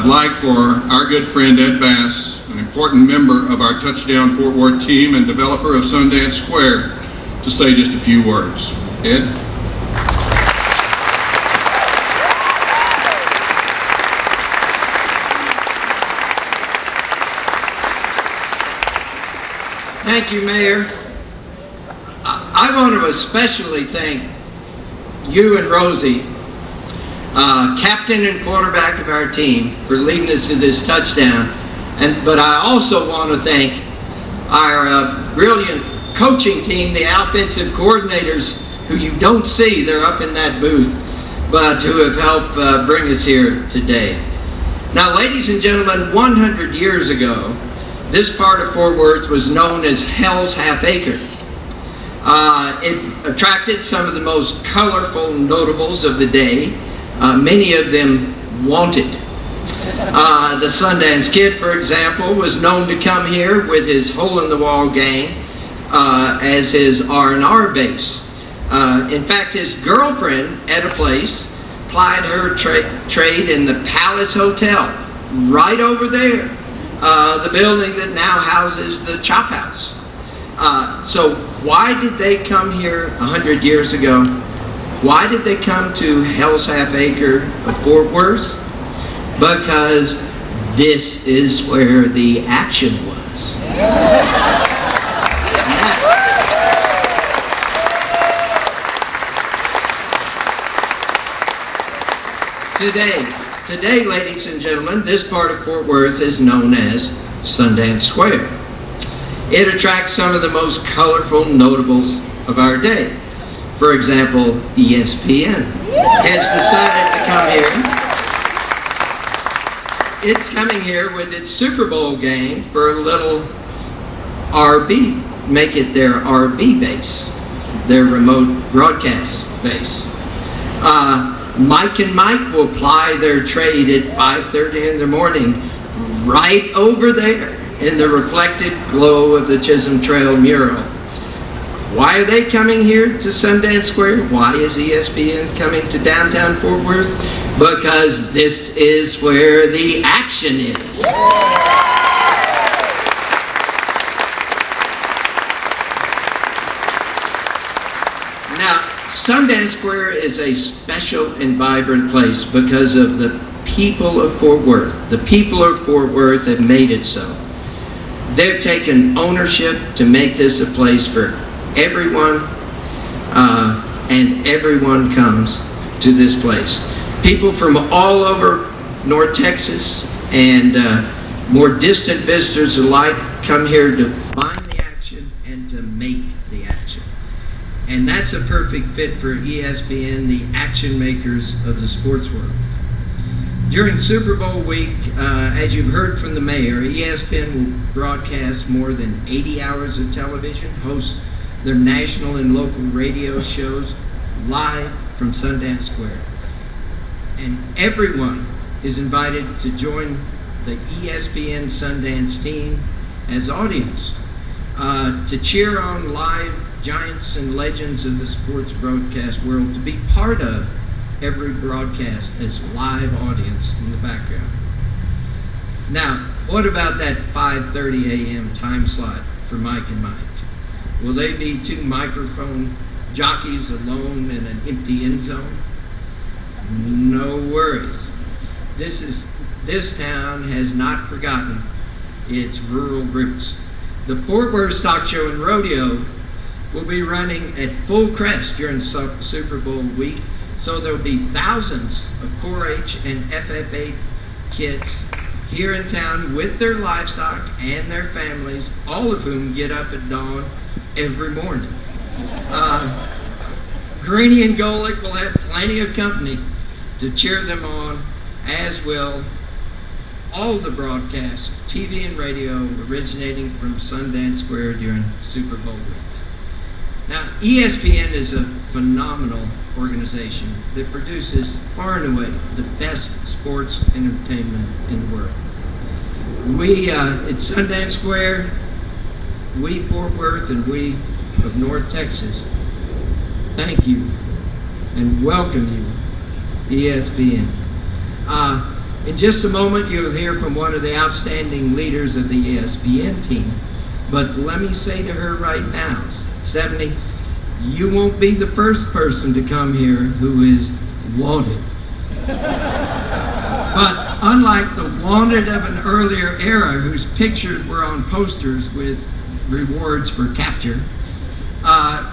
I'd like for our good friend Ed Bass, an important member of our Touchdown Fort Worth team and developer of Sundance Square, to say just a few words. Ed? Thank you, Mayor. I want to especially thank you and Rosie, captain and quarterback of our team, for leading us to this touchdown. But I also want to thank our brilliant coaching team, the offensive coordinators, who you don't see, they're up in that booth, but who have helped bring us here today. Now, ladies and gentlemen, 100 years ago, this part of Fort Worth was known as Hell's Half Acre. It attracted some of the most colorful notables of the day. Many of them wanted. The Sundance Kid, for example, was known to come here with his hole-in-the-wall gang as his R&R base. In fact, his girlfriend, Etta Place, plied her trade in the Palace Hotel right over there, the building that now houses the Chop House. So why did they come here 100 years ago? Why did they come to Hell's Half Acre of Fort Worth? Because this is where the action was. Today, ladies and gentlemen, this part of Fort Worth is known as Sundance Square. It attracts some of the most colorful notables of our day. For example, ESPN has decided to come here. It's coming here with its Super Bowl game for a little RB, make it their RB base, their remote broadcast base. Mike and Mike will ply their trade at 5:30 in the morning right over there in the reflected glow of the Chisholm Trail mural. Why are they coming here to Sundance Square? Why is ESPN coming to downtown Fort Worth? Because this is where the action is. Now, Sundance Square is a special and vibrant place because of the people of Fort Worth. The people of Fort Worth have made it so. They've taken ownership to make this a place for everyone, and everyone comes to this place. People from all over North Texas and more distant visitors alike come here to find the action and to make the action. And that's a perfect fit for ESPN, the action makers of the sports world. During Super Bowl week, as you've heard from the mayor, ESPN will broadcast more than 80 hours of television, host their national and local radio shows live from Sundance Square. And everyone is invited to join the ESPN Sundance team as audience to cheer on live giants and legends of the sports broadcast world, to be part of every broadcast as live audience in the background. Now, what about that 5:30 a.m. time slot for Mike and Mike? Will they be two microphone jockeys alone in an empty end zone? No worries. This town has not forgotten its rural roots. The Fort Worth Stock Show and Rodeo will be running at full crest during Super Bowl week, so there will be thousands of 4-H and FFA kids here in town with their livestock and their families, all of whom get up at dawn every morning. Greenie and Golick will have plenty of company to cheer them on, as will all the broadcasts, TV and radio, originating from Sundance Square during Super Bowl week. Now, ESPN is a phenomenal organization that produces far and away the best sports entertainment in the world. We at Sundance Square, we Fort Worth and we of North Texas, thank you and welcome you, ESPN. In just a moment, you'll hear from one of the outstanding leaders of the ESPN team. But let me say to her right now, Stephanie, you won't be the first person to come here who is wanted. But unlike the wanted of an earlier era whose pictures were on posters with rewards for capture,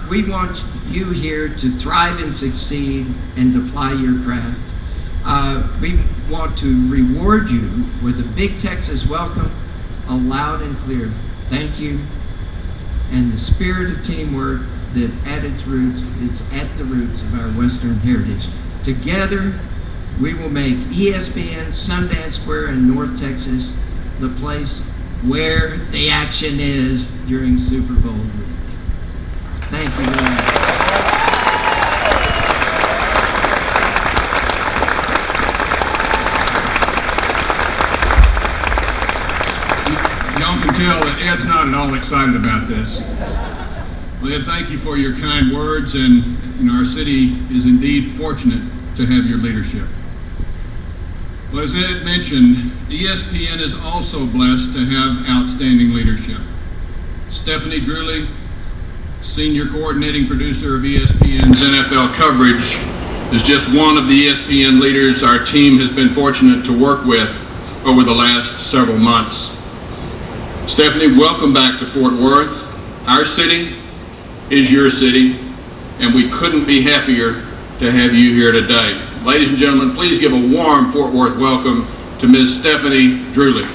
we want you here to thrive and succeed and apply your craft. We want to reward you with a big Texas welcome, a loud and clear thank you, and the spirit of teamwork that it's at the roots of our Western heritage. Together, we will make ESPN, Sundance Square in North Texas the place where the action is during Super Bowl week. Thank you very much. Y'all can tell that Ed's not at all excited about this. Well, Ed, thank you for your kind words, and our city is indeed fortunate to have your leadership. Well, as Ed mentioned, ESPN is also blessed to have outstanding leadership. Stephanie Drewley, Senior Coordinating Producer of ESPN's NFL coverage, is just one of the ESPN leaders our team has been fortunate to work with over the last several months. Stephanie, welcome back to Fort Worth. Our city is your city, and we couldn't be happier to have you here today. Ladies and gentlemen, please give a warm Fort Worth welcome to Ms. Stephanie Drewley.